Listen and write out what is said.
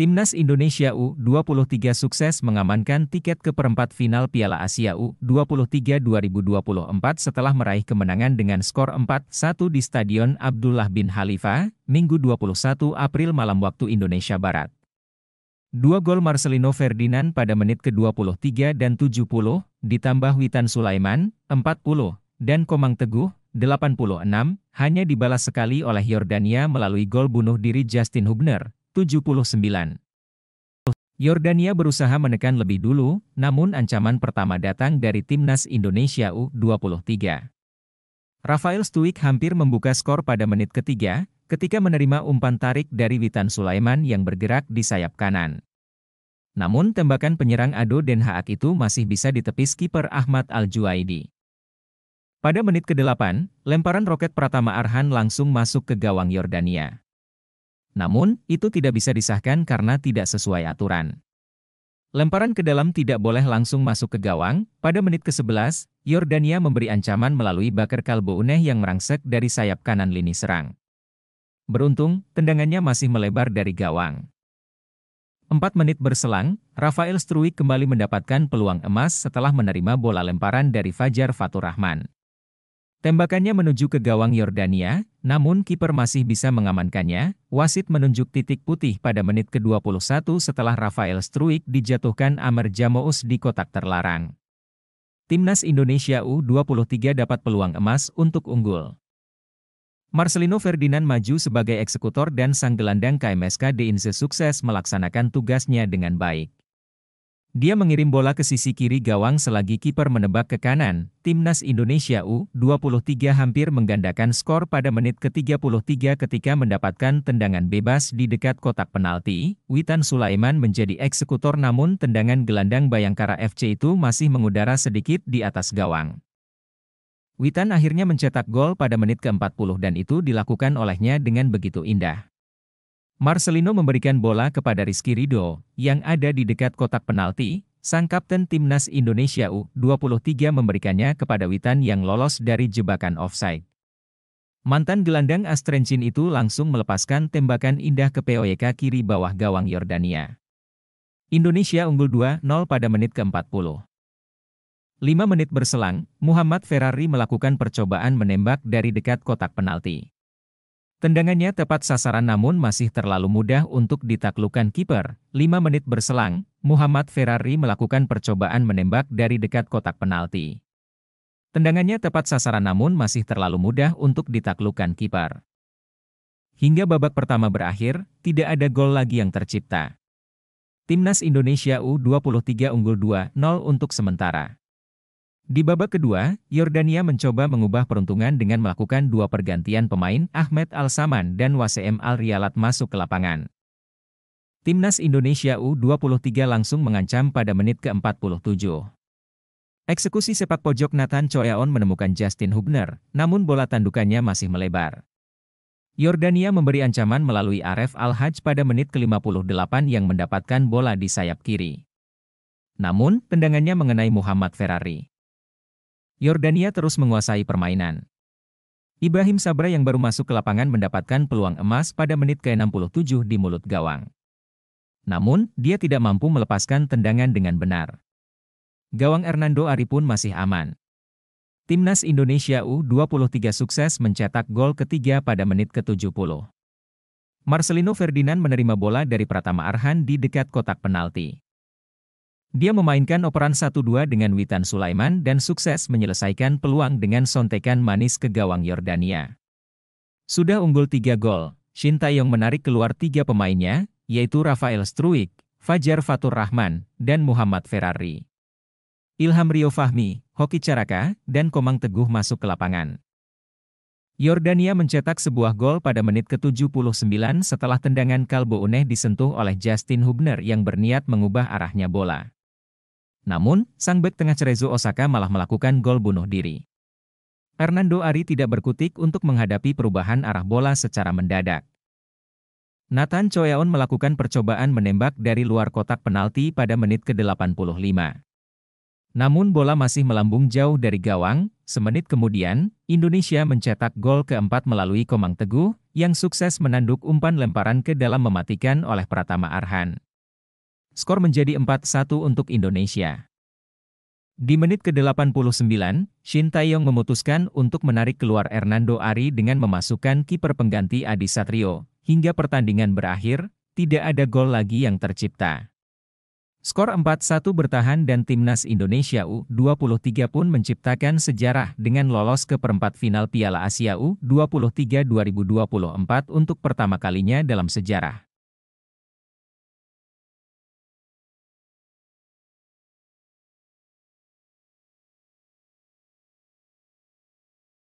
Timnas Indonesia U23 sukses mengamankan tiket ke perempat final Piala Asia U23 2024 setelah meraih kemenangan dengan skor 4-1 di Stadion Abdullah bin Khalifa, Minggu 21 April malam waktu Indonesia Barat. Dua gol Marcelino Ferdinand pada menit ke-23 dan 70, ditambah Witan Sulaiman, 40, dan Komang Teguh, 86, hanya dibalas sekali oleh Yordania melalui gol bunuh diri Justin Hubner, 79. Yordania berusaha menekan lebih dulu, namun ancaman pertama datang dari Timnas Indonesia U23. Rafael Struijk hampir membuka skor pada menit ketiga, ketika menerima umpan tarik dari Witan Sulaiman yang bergerak di sayap kanan. Namun tembakan penyerang Ado Den Haag itu masih bisa ditepis kiper Ahmad Al-Juaidi. Pada menit ke-8, lemparan roket Pratama Arhan langsung masuk ke gawang Yordania. Namun, itu tidak bisa disahkan karena tidak sesuai aturan. Lemparan ke dalam tidak boleh langsung masuk ke gawang. Pada menit ke-11, Yordania memberi ancaman melalui Bakar Kalbouneh yang merangsek dari sayap kanan lini serang. Beruntung, tendangannya masih melebar dari gawang. 4 menit berselang, Rafael Struijk kembali mendapatkan peluang emas setelah menerima bola lemparan dari Fajar Fatur Rahman. Tembakannya menuju ke gawang Yordania, namun kiper masih bisa mengamankannya. Wasit menunjuk titik putih pada menit ke-21 setelah Rafael Struijk dijatuhkan Amer Jamous di kotak terlarang. Timnas Indonesia U23 dapat peluang emas untuk unggul. Marcelino Ferdinand maju sebagai eksekutor dan sang gelandang KMSK Deinze sukses melaksanakan tugasnya dengan baik. Dia mengirim bola ke sisi kiri gawang selagi kiper menebak ke kanan. Timnas Indonesia U23 hampir menggandakan skor pada menit ke-33 ketika mendapatkan tendangan bebas di dekat kotak penalti. Witan Sulaiman menjadi eksekutor namun tendangan gelandang Bayangkara FC itu masih mengudara sedikit di atas gawang. Witan akhirnya mencetak gol pada menit ke-40 dan itu dilakukan olehnya dengan begitu indah. Marcelino memberikan bola kepada Rizky Ridho, yang ada di dekat kotak penalti. Sang kapten Timnas Indonesia U23 memberikannya kepada Witan yang lolos dari jebakan offside. Mantan gelandang Astrenchin itu langsung melepaskan tembakan indah ke POYK kiri bawah gawang Yordania. Indonesia unggul 2-0 pada menit ke-40. 5 menit berselang, Muhammad Ferrari melakukan percobaan menembak dari dekat kotak penalti. Tendangannya tepat sasaran namun masih terlalu mudah untuk ditaklukkan kiper. 5 menit berselang, Muhammad Ferrari melakukan percobaan menembak dari dekat kotak penalti. Tendangannya tepat sasaran namun masih terlalu mudah untuk ditaklukkan kiper. Hingga babak pertama berakhir, tidak ada gol lagi yang tercipta. Timnas Indonesia U23 unggul 2-0 untuk sementara. Di babak kedua, Yordania mencoba mengubah peruntungan dengan melakukan dua pergantian pemain. Ahmed Al-Saman dan Wasem Al-Rialat masuk ke lapangan. Timnas Indonesia U23 langsung mengancam pada menit ke-47. Eksekusi sepak pojok Nathan Choeaon menemukan Justin Hubner, namun bola tandukannya masih melebar. Yordania memberi ancaman melalui Aref Al-Haj pada menit ke-58 yang mendapatkan bola di sayap kiri. Namun, tendangannya mengenai Muhammad Ferrari. Yordania terus menguasai permainan. Ibrahim Sabra yang baru masuk ke lapangan mendapatkan peluang emas pada menit ke-67 di mulut gawang. Namun, dia tidak mampu melepaskan tendangan dengan benar. Gawang Hernando Ari pun masih aman. Timnas Indonesia U23 sukses mencetak gol ketiga pada menit ke-70. Marcelino Ferdinand menerima bola dari Pratama Arhan di dekat kotak penalti. Dia memainkan operan 1-2 dengan Witan Sulaiman dan sukses menyelesaikan peluang dengan sontekan manis ke gawang Yordania. Sudah unggul 3 gol, Shin Taeyong menarik keluar 3 pemainnya, yaitu Rafael Struijk, Fajar Fatur Rahman, dan Muhammad Ferrari. Ilham Rio Fahmi, Hoki Caraka, dan Komang Teguh masuk ke lapangan. Yordania mencetak sebuah gol pada menit ke-79 setelah tendangan Kalbouneh disentuh oleh Justin Hubner yang berniat mengubah arahnya bola. Namun, sang bek tengah Cerezo Osaka malah melakukan gol bunuh diri. Hernando Ari tidak berkutik untuk menghadapi perubahan arah bola secara mendadak. Nathan Choeaon melakukan percobaan menembak dari luar kotak penalti pada menit ke-85. Namun bola masih melambung jauh dari gawang. Semenit kemudian, Indonesia mencetak gol keempat melalui Komang Teguh. yang sukses menanduk umpan lemparan ke dalam mematikan oleh Pratama Arhan. Skor menjadi 4-1 untuk Indonesia. Di menit ke-89, Shin Taeyong memutuskan untuk menarik keluar Hernando Ari dengan memasukkan kiper pengganti Adi Satrio. Hingga pertandingan berakhir, tidak ada gol lagi yang tercipta. Skor 4-1 bertahan dan timnas Indonesia U23 pun menciptakan sejarah dengan lolos ke perempat final Piala Asia U23 2024 untuk pertama kalinya dalam sejarah.